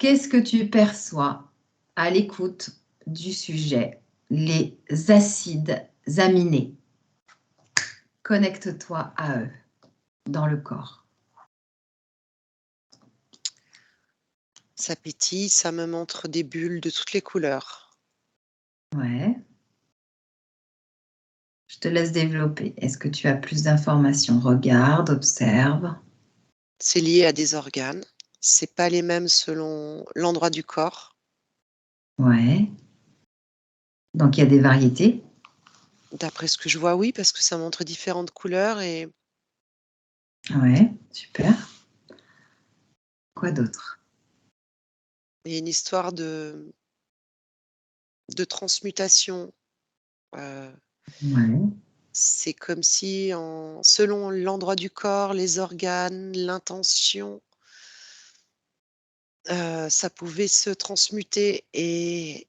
qu'est-ce que tu perçois à l'écoute du sujet? Les acides aminés. Connecte-toi à eux dans le corps. Ça pétille, ça me montre des bulles de toutes les couleurs. Ouais. Je te laisse développer. Est-ce que tu as plus d'informations? Regarde, observe. C'est lié à des organes. C'est pas les mêmes selon l'endroit du corps. Ouais. Donc, il y a des variétés. D'après ce que je vois, oui, parce que ça montre différentes couleurs et Ouais, super. Quoi d'autre? il y a une histoire de transmutation. Ouais. C'est comme si, selon l'endroit du corps, les organes, l'intention, ça pouvait se transmuter et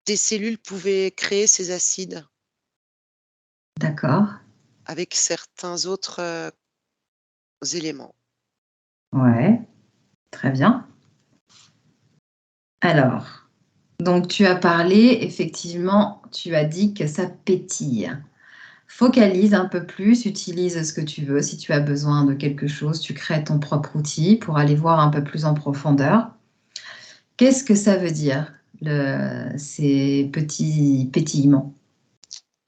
des cellules pouvaient créer ces acides D'accord. avec certains autres éléments. Ouais. Très bien. Alors, donc tu as parlé, effectivement, tu as dit que ça pétille. Focalise un peu plus, utilise ce que tu veux. Si tu as besoin de quelque chose, tu crées ton propre outil pour aller voir un peu plus en profondeur. Qu'est-ce que ça veut dire, ces petits pétillements?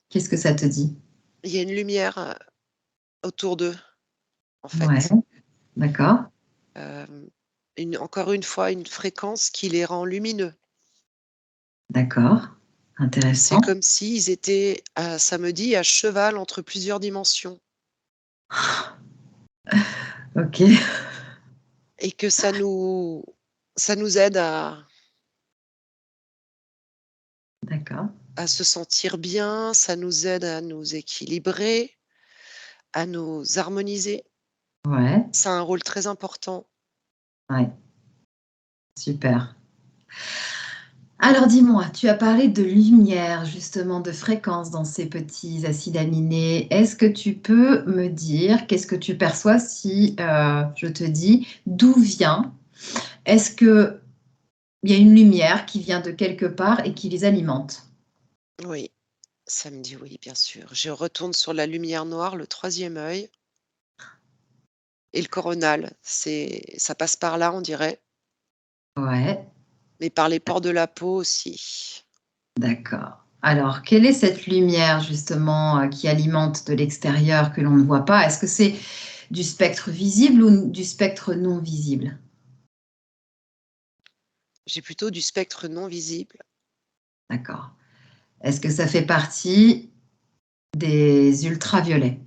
Qu'est-ce que ça te dit? Il y a une lumière autour d'eux, en Ouais, fait. d'accord, Encore une fois, une fréquence qui les rend lumineux. d'accord, C'est intéressant. comme s'ils étaient, ça me dit, à cheval entre plusieurs dimensions. Ok, Et que ça nous aide d'accord, à se sentir bien, ça nous aide à nous équilibrer, à nous harmoniser. ouais, Ça a un rôle très important. ouais, super. Alors dis-moi, tu as parlé de lumière, justement, de fréquence dans ces petits acides aminés. Est-ce que tu peux me dire qu'est-ce que tu perçois si je te dis d'où vient? Est-ce qu'il y a une lumière qui vient de quelque part et qui les alimente? Oui, ça me dit oui, bien sûr. Je retourne sur la lumière noire, le troisième œil et le coronal. Ça passe par là, on dirait, Ouais, mais par les pores de la peau aussi. d'accord. Alors, quelle est cette lumière, justement, qui alimente de l'extérieur que l'on ne voit pas? Est-ce que c'est du spectre visible ou du spectre non visible? J'ai plutôt du spectre non visible. D'accord. Est-ce que ça fait partie des ultraviolets?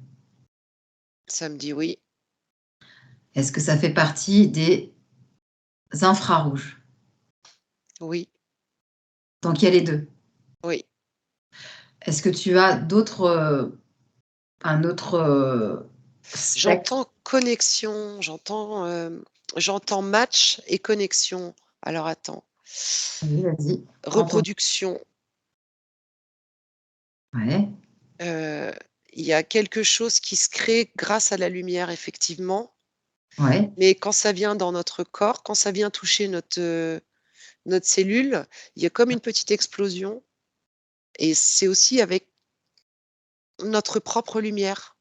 Ça me dit oui, Est-ce que ça fait partie des infrarouges? oui, Donc il y a les 2. oui. Est-ce que tu as un autre, spectre? J'entends connexion, j'entends match et connexion. Alors attends. Oui, vas-y, prends ton Reproduction. ouais, Heu, il y a quelque chose qui se crée grâce à la lumière effectivement, ouais, mais quand ça vient dans notre corps, quand ça vient toucher notre cellule, il y a comme une petite explosion et c'est aussi avec notre propre lumière.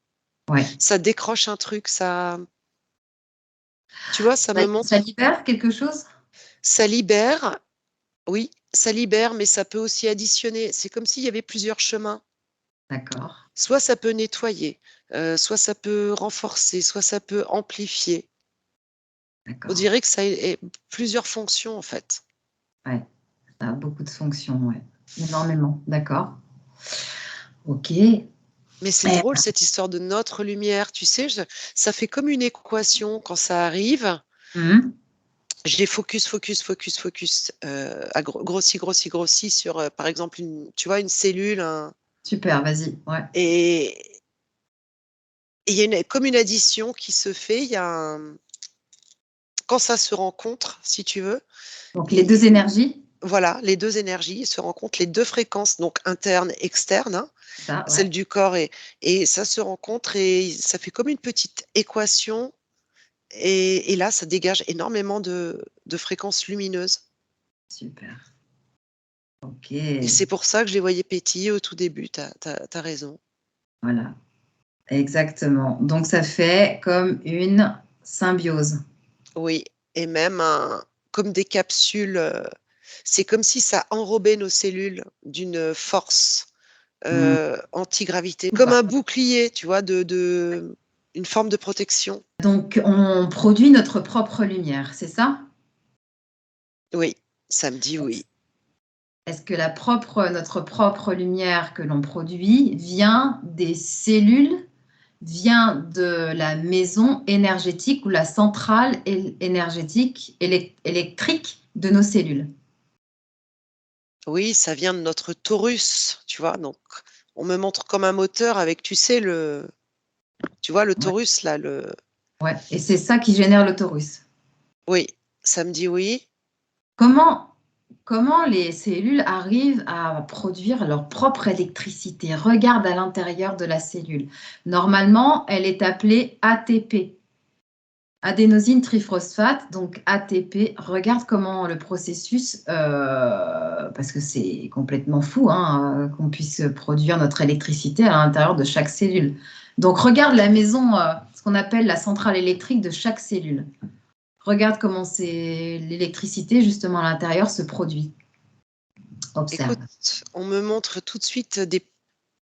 ouais. Ça décroche un truc, tu vois, ça me Ça montre, libère quelque chose? ça libère, oui, ça libère, mais ça peut aussi additionner. C'est comme s'il y avait plusieurs chemins. D'accord, Soit ça peut nettoyer, soit ça peut renforcer, soit ça peut amplifier. On d'accord. dirait que ça ait plusieurs fonctions, en fait. Ouais, ça a beaucoup de fonctions, ouais. Énormément, d'accord. OK. Et Mais c'est drôle cette histoire de notre lumière, tu sais, ça fait comme une équation quand ça arrive. mmh, J'ai focus, focus, focus, focus, à grossi, grossi, grossi sur, par exemple, tu vois, une cellule, super, vas-y, ouais. et il y a comme une addition qui se fait. Il y a quand ça se rencontre, si tu veux, Donc les i 2 énergies? voilà, les 2 énergies se rencontrent, les 2 fréquences, donc interne, externe, hein, Ça, celle ouais. du corps et ça se rencontre et ça fait comme une petite équation et là, ça dégage énormément de fréquences lumineuses. Super. Ok. Et c'est pour ça que je les voyais pétiller au tout début, tu as raison. Voilà. Exactement. Donc, ça fait comme une symbiose. Oui, et même comme des capsules, c'est comme si ça enrobait nos cellules d'une force Mm. anti-gravité, comme un bouclier, tu vois, une forme de protection. Donc, on produit notre propre lumière, c'est ça? Oui, ça me dit oui. Est-ce que notre propre lumière que l'on produit vient des cellules, vient de la maison énergétique ou la centrale énergétique électrique de nos cellules? Oui, ça vient de notre torus, tu vois. Donc, on me montre comme un moteur avec, tu sais, tu vois, le Ouais, torus, là, ouais. Et c'est ça qui génère le torus. Oui, ça me dit oui. Comment les cellules arrivent à produire leur propre électricité? Regarde à l'intérieur de la cellule. Normalement, elle est appelée ATP, adénosine triphosphate, donc ATP. Regarde comment le processus, parce que c'est complètement fou hein, qu'on puisse produire notre électricité à l'intérieur de chaque cellule. Donc regarde la maison, ce qu'on appelle la centrale électrique de chaque cellule. Regarde comment l'électricité justement à l'intérieur se produit. Observe. Écoute, on me montre tout de suite des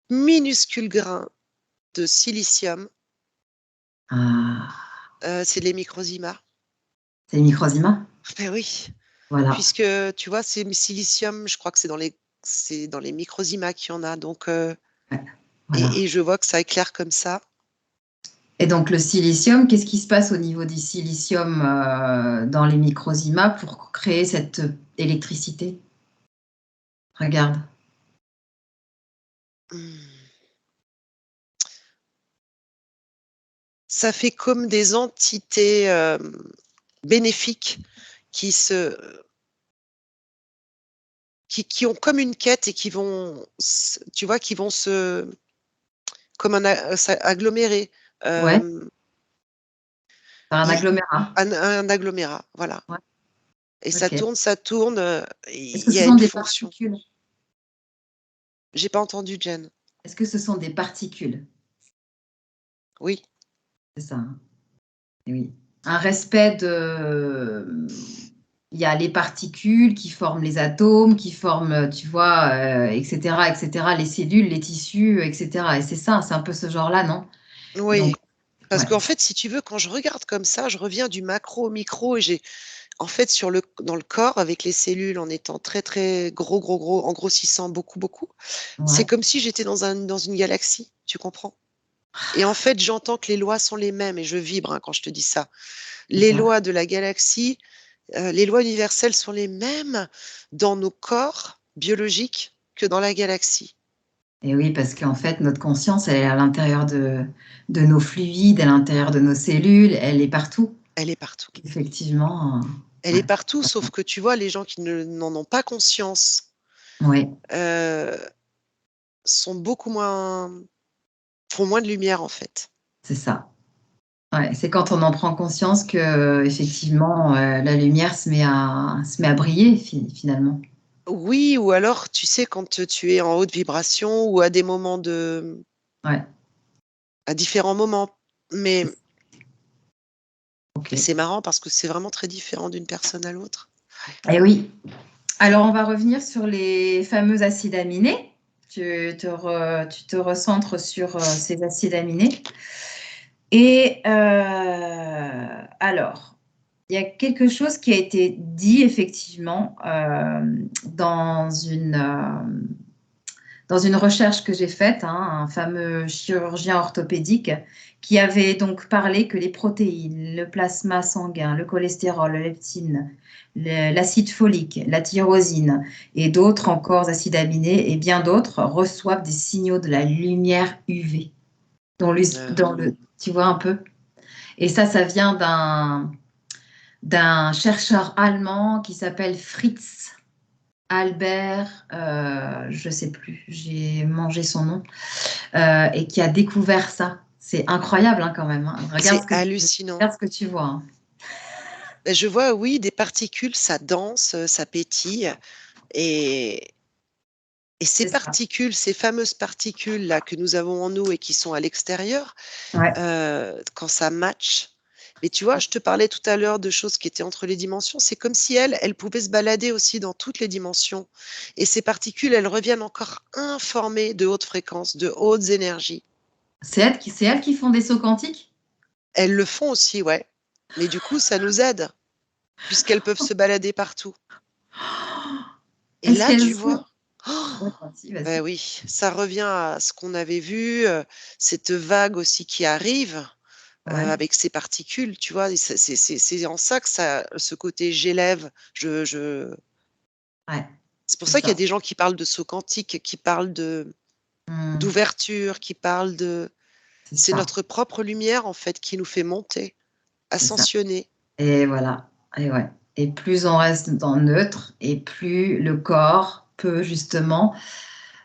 minuscules grains de silicium. Ah, C'est les microzymas. c'est les microzymas? Ben oui, Voilà. puisque tu vois, c'est silicium, je crois que c'est dans les microzymas qu'il y en a. Donc, Ouais, voilà. et je vois que ça éclaire comme ça. Et donc le silicium, qu'est-ce qui se passe au niveau du silicium dans les microzymas pour créer cette électricité? Regarde. Hmm. Ça fait comme des entités bénéfiques qui se, qui ont comme une quête et qui vont, tu vois, qui vont comme agglomérer. Ouais, Euh, par un il- agglomérat. un agglomérat, voilà. Ouais, Et ok. ça tourne, Est-ce que il y ce a sont une des fonction. particules? J'ai pas entendu, Jen. Est-ce que ce sont des particules? Oui, C'est ça, hein. Oui. Un respect de... Il y a les particules qui forment les atomes, qui forment, tu vois, etc., etc., les cellules, les tissus, etc. Et c'est ça, c'est un peu ce genre-là, non? oui. Donc, Parce ouais, qu'en fait, si tu veux, quand je regarde comme ça, je reviens du macro au micro et j'ai, en fait, dans le corps, avec les cellules, en étant très, très gros, gros, gros, en grossissant beaucoup, beaucoup, c'est ouais, comme si j'étais dans une galaxie, tu comprends? Et en fait, j'entends que les lois sont les mêmes et je vibre hein, quand je te dis ça. c'est Les ça. lois de la galaxie, les lois universelles sont les mêmes dans nos corps biologiques que dans la galaxie. Et oui, parce qu'en fait, notre conscience, elle est à l'intérieur de nos fluides, à l'intérieur de nos cellules, elle est partout. Elle est partout. Effectivement, Elle est ouais, partout, sauf que tu vois, les gens qui n'en ont pas conscience ouais, euh, sont beaucoup moins, font moins de lumière en fait. c'est ça. Ouais, c'est quand on en prend conscience que effectivement la lumière se met à briller finalement. Oui, ou alors, tu sais, quand tu es en haute vibration ou à des moments Ouais, à différents moments. Mais ok. c'est marrant parce que c'est vraiment très différent d'une personne à l'autre. Et oui. Alors on va revenir sur les fameux acides aminés. Tu te recentres sur ces acides aminés. Et alors, il y a quelque chose qui a été dit effectivement dans une recherche que j'ai faite, hein, un fameux chirurgien orthopédique qui avait donc parlé que les protéines, le plasma sanguin, le cholestérol, le leptine, l'acide folique, la tyrosine et d'autres encore acides aminés et bien d'autres reçoivent des signaux de la lumière UV tu vois un peu? Et ça vient d'un chercheur allemand qui s'appelle Fritz Albert, je sais plus, j'ai mangé son nom, et qui a découvert ça. C'est incroyable hein, quand même, hein. C'est hallucinant. Regarde ce que tu vois, hein. Je vois, oui, des particules, ça danse, ça pétille. Et, et ces C'est ça. particules, ces fameuses particules-là que nous avons en nous et qui sont à l'extérieur, Ouais. quand ça match. Mais tu vois, je te parlais tout à l'heure de choses qui étaient entre les dimensions. C'est comme si elles pouvaient se balader aussi dans toutes les dimensions. Et ces particules, elles reviennent encore informées de hautes fréquences, de hautes énergies. C'est elles qui font des sauts quantiques? Elles le font aussi, ouais. Mais du coup, ça nous aide, puisqu'elles peuvent se balader partout. Et Est-ce là, qu'elles tu sont... vois, oh, Ouais, vas-y, ben vas-y. oui, ça revient à ce qu'on avait vu, cette vague aussi qui arrive Ouais, avec ces particules, tu vois. Et c'est en ça que ça, ce côté j'élève. ouais, C'est pour c'est ça qu'il y a ça. des gens qui parlent de saut quantique, qui parlent Hmm, d'ouverture, qui parlent de. c'est C'est ça, notre propre lumière en fait qui nous fait monter, c'est ça. ascensionner, Et voilà. Et ouais. Et plus on reste dans le neutre, et plus le corps peut justement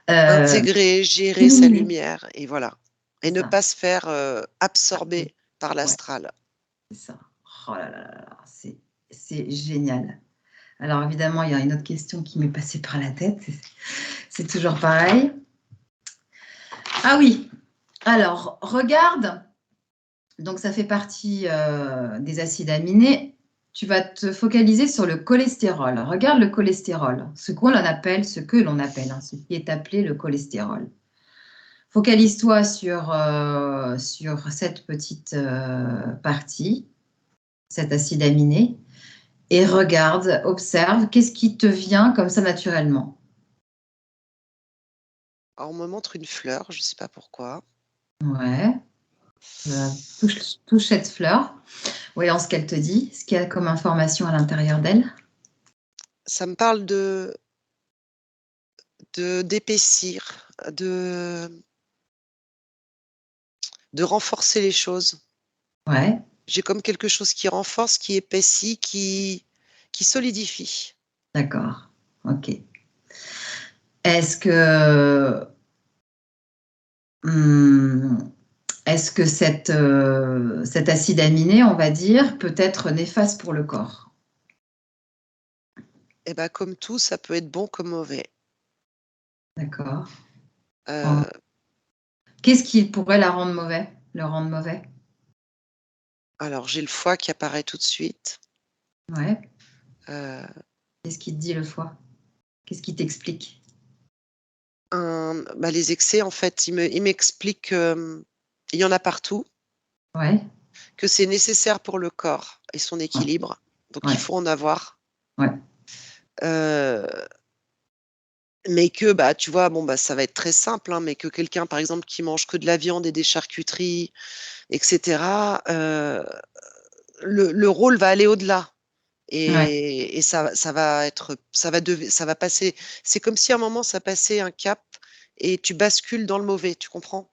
euh, intégrer, gérer sa illuminer. lumière et voilà. C'est Et ne ça. pas se faire Après, absorber par ouais, l'astral. c'est ça. Oh là là là là, c'est génial. Alors évidemment, il y a une autre question qui m'est passée par la tête. C'est toujours pareil. Ah oui, alors regarde. Donc ça fait partie des acides aminés. Tu vas te focaliser sur le cholestérol. Regarde le cholestérol, ce que l'on appelle, hein, ce qui est appelé le cholestérol. Focalise-toi sur cette petite partie, cet acide aminé, et regarde, observe, qu'est-ce qui te vient comme ça naturellement. Alors, on me montre une fleur, je ne sais pas pourquoi. Ouais, touche cette fleur, voyons ce qu'elle te dit, ce qu'il y a comme information à l'intérieur d'elle. Ça me parle d'épaissir, de renforcer les choses. Ouais, J'ai comme quelque chose qui renforce, qui épaissit, qui solidifie. d'accord, ok. Est-ce que, hum, est-ce que cet acide aminé, on va dire, peut être néfaste pour le corps? Et ben, comme tout, ça peut être bon comme mauvais. D'accord. En- Euh, Qu'est-ce qui pourrait le rendre mauvais? alors, j'ai le foie qui apparaît tout de suite. Ouais. Euh, Qu'est-ce qui te dit le foie? Qu'est-ce qui t'explique? bah, les excès, en fait, il m'explique qu'il y en a partout, Ouais, que c'est nécessaire pour le corps et son ouais, équilibre. Donc, il ouais, faut en avoir. ouais, Euh, mais que, bah, tu vois, bon, bah, ça va être très simple, hein, mais que quelqu'un, par exemple, qui mange que de la viande et des charcuteries, etc., le rôle va aller au-delà. ouais. Et ça va être, ça va passer. C'est comme si à un moment, ça passait un cap et tu bascules dans le mauvais, tu comprends?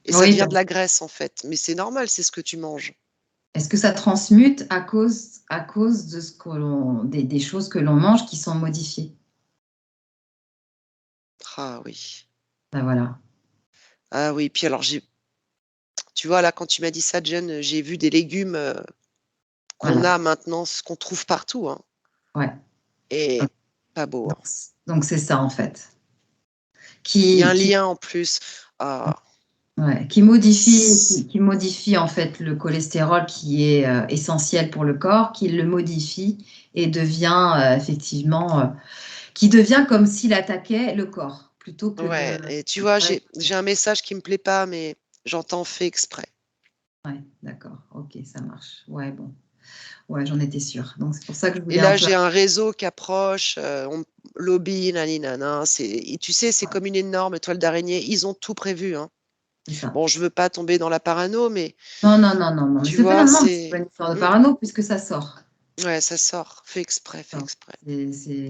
Et ça Oui, devient de la graisse, en fait. Mais c'est normal, c'est ce que tu manges. est-ce que ça transmute à cause de des choses que l'on mange qui sont modifiées? Ah oui. Ben voilà. Ah oui. Puis alors, tu vois, là, quand tu m'as dit ça, Jen, j'ai vu des légumes qu'on Voilà. a maintenant, ce qu'on trouve partout, hein. Ouais. Et pas beau, Donc, hein. donc c'est ça en fait. Il y a un Qui, lien en plus. Ah, ouais, c'est- qui modifie en fait le cholestérol qui est essentiel pour le corps, qui le modifie et devient effectivement, qui devient comme s'il attaquait le corps plutôt que ouais. de. Et tu vois, Ouais, j'ai un message qui me plaît pas, mais j'entends fait exprès. ouais, d'accord, ok, ça marche. Ouais, bon, ouais, j'en étais sûre. Donc c'est pour ça que je Et voulais un là, peu. j'ai un réseau qui approche, on lobby, naninana. Et tu sais, c'est Ouais, comme une énorme toile d'araignée. Ils ont tout prévu, hein. c'est ça. Bon, je veux pas tomber dans la parano, mais Non, non, non, non, non, mais tu c'est pas, vois, non, mais c'est pas une histoire de Mm, parano puisque ça sort. ouais, ça sort. Fait exprès, fait Ça, exprès.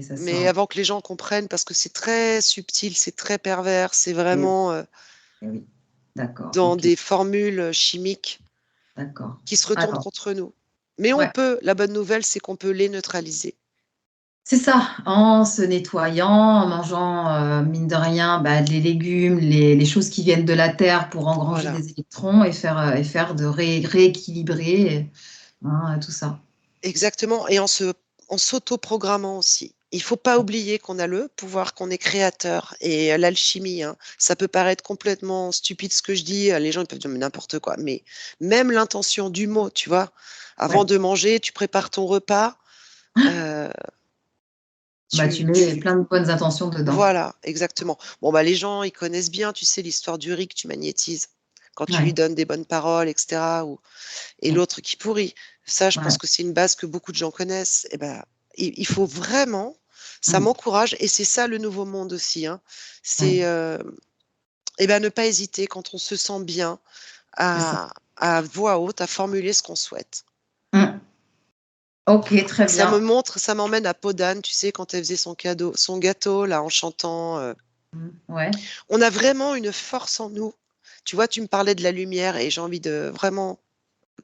ça Mais sort. avant que les gens comprennent, parce que c'est très subtil, c'est très pervers, c'est Et, vraiment et oui, d'accord, dans ok, des formules chimiques d'accord. qui se retournent Alors, contre nous. Mais on ouais. peut, la bonne nouvelle, c'est qu'on peut les neutraliser. C'est ça, en se nettoyant, en mangeant, mine de rien, bah, les légumes, les choses qui viennent de la terre pour engranger Voilà. des électrons et faire de rééquilibrer hein, tout ça. Exactement, et en s'auto-programmant aussi. Il faut pas oublier qu'on a le pouvoir, qu'on est créateur, et l'alchimie, hein. Ça peut paraître complètement stupide ce que je dis, les gens ils peuvent dire mais n'importe quoi, mais même l'intention du mot, tu vois, avant Ouais. de manger, tu prépares ton repas, euh, Bah, tu tu, mets tu, plein de bonnes intentions dedans. voilà, exactement. Bon bah les gens ils connaissent bien, tu sais, l'histoire du riz que tu magnétises quand tu lui Ouais. donnes des bonnes paroles, etc. Et Ouais. l'autre qui pourrit. Ça, je pense Ouais. que c'est une base que beaucoup de gens connaissent. Et ben, il faut vraiment, ça Mm. m'encourage, et c'est ça le nouveau monde aussi, hein. Ouais. C'est eh ben, ne pas hésiter quand on se sent bien C'est ça. à voix haute, à formuler ce qu'on souhaite. Mm. Ok, très Ça me bien. montre, ça m'emmène à Podane, tu sais, quand elle faisait son gâteau, là, en chantant. Mm. Ouais. On a vraiment une force en nous. Tu vois, tu me parlais de la lumière, et j'ai envie de vraiment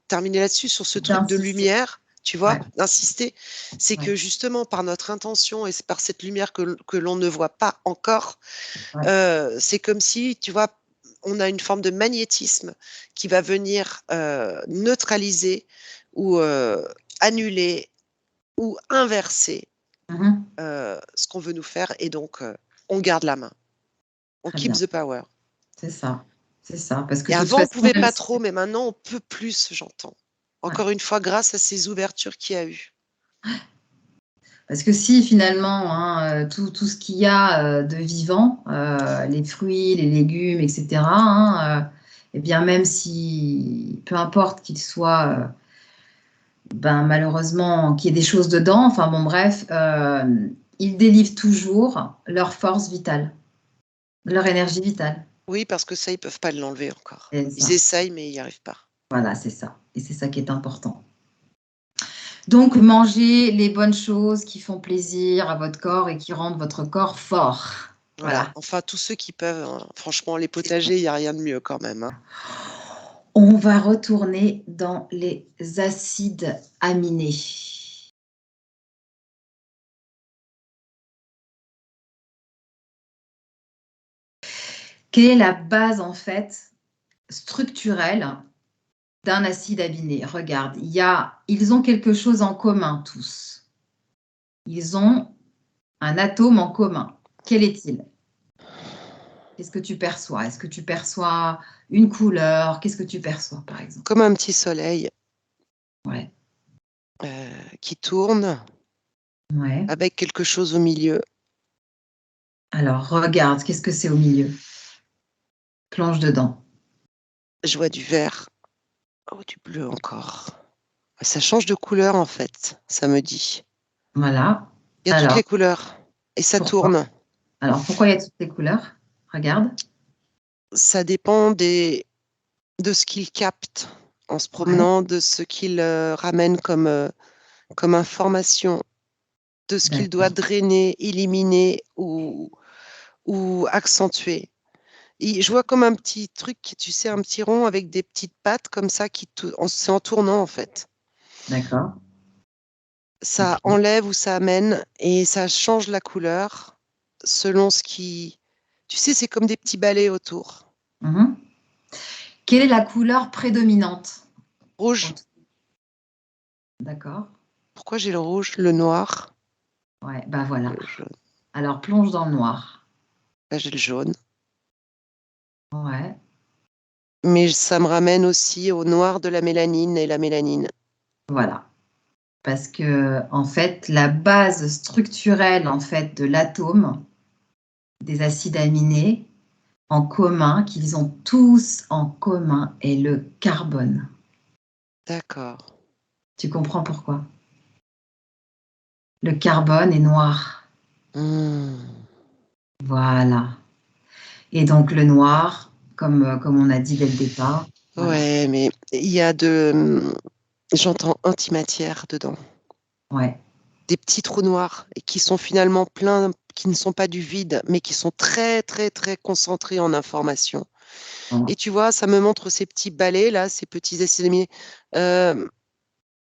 terminer là-dessus, sur ce truc de D'insister. lumière, tu vois, Ouais. d'insister. C'est Ouais. que justement, par notre intention et c'est par cette lumière que l'on ne voit pas encore, Ouais. c'est comme si, tu vois, on a une forme de magnétisme qui va venir neutraliser ou annuler ou inverser Mhm. ce qu'on veut nous faire. Et donc, on garde la main. On Très keep bien. the power. C'est ça. C'est ça. Parce que Et de toute avant, on façon, pouvait même pas si... trop, mais maintenant, on peut plus, j'entends. Ouais. Encore une fois, grâce à ces ouvertures qu'il y a eu. Parce que si finalement, hein, tout ce qu'il y a de vivant, les fruits, les légumes, etc., hein, eh bien même si, peu importe qu'ils soient, ben, malheureusement, qu'il y ait des choses dedans, enfin bon, bref, ils délivrent toujours leur force vitale, leur énergie vitale. Oui, parce que ça, ils peuvent pas l'enlever encore. Et Ils ça, essayent, mais ils n'y arrivent pas. voilà, c'est ça. Et c'est ça qui est important. Donc, mangez les bonnes choses qui font plaisir à votre corps et qui rendent votre corps fort. Voilà. Voilà. Enfin, tous ceux qui peuvent, hein. Franchement, les potagers, il n'y a rien de mieux quand même, hein. On va retourner dans les acides aminés. Quelle est la base en fait structurelle d'un acide aminé? Regarde, ils ont quelque chose en commun tous. Ils ont un atome en commun. Quel est-il? Qu'est-ce que tu perçois? Est-ce que tu perçois une couleur? Qu'est-ce que tu perçois par exemple? Comme un petit soleil Ouais, qui tourne ouais. avec quelque chose au milieu. Alors regarde, qu'est-ce que c'est au milieu? Plonge dedans. Je vois du vert. Oh, du bleu encore. Ça change de couleur, en fait, ça me dit. Voilà. Il y a toutes Alors, les couleurs. Et ça pourquoi? tourne. Alors, pourquoi il y a toutes ces couleurs? Regarde. Ça dépend de ce qu'il capte en se Ouais, promenant, de ce qu'il ramène comme information, de ce qu'il doit d'accord. drainer, éliminer ou accentuer. Je vois comme un petit truc, tu sais, un petit rond avec des petites pattes comme ça c'est en tournant en fait. D'accord. Ça Ok. enlève ou ça amène et ça change la couleur selon ce qui. Tu sais, c'est comme des petits balais autour. Mhm. Quelle est la couleur prédominante? Rouge. D'accord. Pourquoi j'ai le rouge, le noir, Ouais, bah voilà. le jaune? Alors, plonge dans le noir. Là, j'ai le jaune. Ouais, Mais ça me ramène aussi au noir de la mélanine et la mélanine. voilà. Parce que, en fait, la base structurelle, en fait, de l'atome des acides aminés en commun, qu'ils ont tous en commun, est le carbone. D'accord. Tu comprends pourquoi? Le carbone est noir. Hmm. Voilà. Et donc, le noir, comme on a dit dès le départ, voilà. Ouais, mais il y a j'entends antimatière dedans. Ouais, Des petits trous noirs et qui sont finalement pleins, qui ne sont pas du vide, mais qui sont très, très, très concentrés en information. voilà. Et tu vois, ça me montre ces petits balais là, ces petits acides aminés. Euh,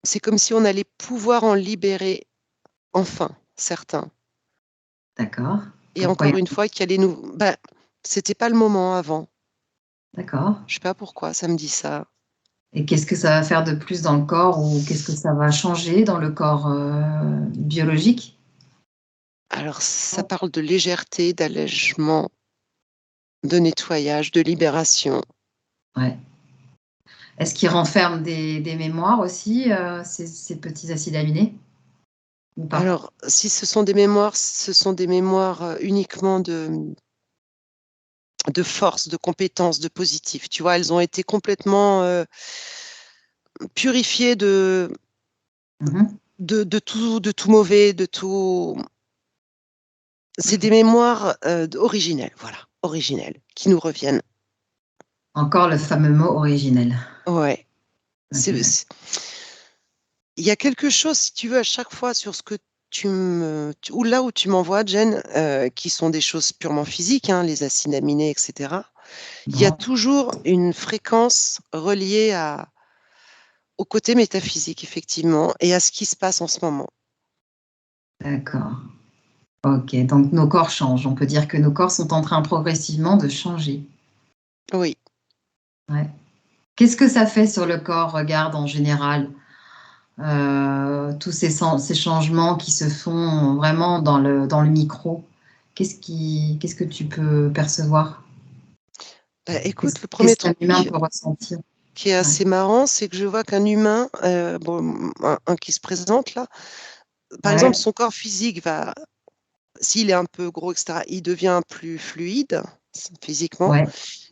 c'est comme si on allait pouvoir en libérer enfin certains. D'accord. Et Pourquoi? encore une fois, qu'il y a les nouveaux. Bah, c'était pas le moment avant. D'accord. Je sais pas pourquoi ça me dit ça. Et qu'est-ce que ça va faire de plus dans le corps ou qu'est-ce que ça va changer dans le corps biologique? Alors, ça parle de légèreté, d'allègement, de nettoyage, de libération. Ouais. Est-ce qu'ils renferment des mémoires aussi, ces petits acides aminés? Ou pas? Alors, si ce sont des mémoires uniquement de force, de compétence, de positif. Tu vois, elles ont été complètement purifiées Mhm. de tout mauvais, de tout. C'est des mémoires originelles, voilà, originelles, qui nous reviennent. Encore le fameux mot originel. Ouais. Ok. Il y a quelque chose, si tu veux, à chaque fois sur ce que ou là où tu m'envoies, Jen, qui sont des choses purement physiques, hein, les acides aminés, etc. Il y a Bon, toujours une fréquence reliée au côté métaphysique, effectivement, et à ce qui se passe en ce moment. d'accord. Ok, donc nos corps changent. On peut dire que nos corps sont en train progressivement de changer. Oui. Ouais. Qu'est-ce que ça fait sur le corps, regarde, en général, tous ces changements qui se font vraiment dans le micro? Qu'est-ce que tu peux percevoir? Bah, écoute, le premier Qu'est-ce qu'un truc humain peut ressentir? qui est Ouais. assez marrant, c'est que je vois qu'un humain, bon, un qui se présente là, par exemple, Ouais, son corps physique va, s'il est un peu gros, etc., il devient plus fluide physiquement. ouais,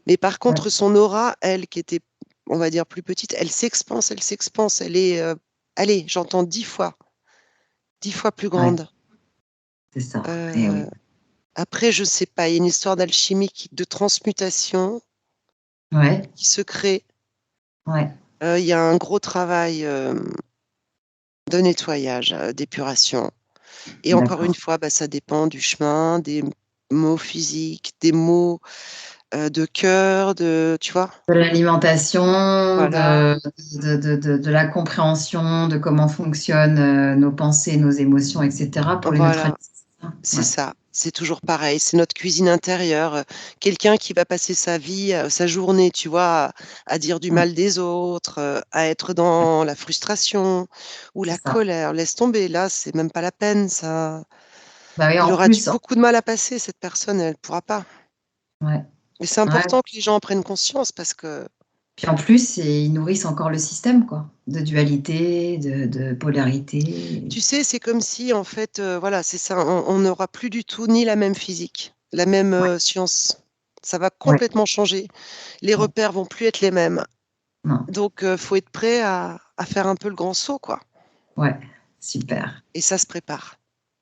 Mais par ouais, contre, son aura, elle, qui était, on va dire, plus petite, elle s'expanse, elle s'expanse. Elle est, allez, j'entends 10 fois plus ouais, grande. c'est ça. Et Euh, oui. Après, je sais pas, il y a une histoire d'alchimie, de transmutation Ouais, qui se crée. ouais, Il y a un gros travail de nettoyage, d'épuration. Et encore une d'accord. fois, bah, ça dépend du chemin, des mots physiques, des mots de cœur, tu vois. De l'alimentation, Voilà, de la compréhension de comment fonctionnent nos pensées, nos émotions, etc., pour les voilà. neutraliser. C'est ça. C'est Ouais, ça, c'est toujours pareil, c'est notre cuisine intérieure. Quelqu'un qui va passer sa vie, sa journée, tu vois, à dire du mm, mal des autres, à être dans la frustration ou c'est la ça. colère, laisse tomber, là, c'est même pas la peine, ça. Bah oui, Il en aura plus, beaucoup de mal à passer, cette personne, elle ne pourra pas. ouais, Et c'est ouais. important que les gens en prennent conscience parce que, Puis en plus, ils nourrissent encore le système, quoi, de dualité, de polarité. tu sais, c'est comme si, en fait, voilà, c'est ça, on n'aura plus du tout ni la même physique, la même Ouais, science. Ça va ouais, complètement changer. Les ouais, repères vont plus être les mêmes. non, Donc, faut être prêt à faire un peu le grand saut, quoi. ouais, super. Et ça se prépare.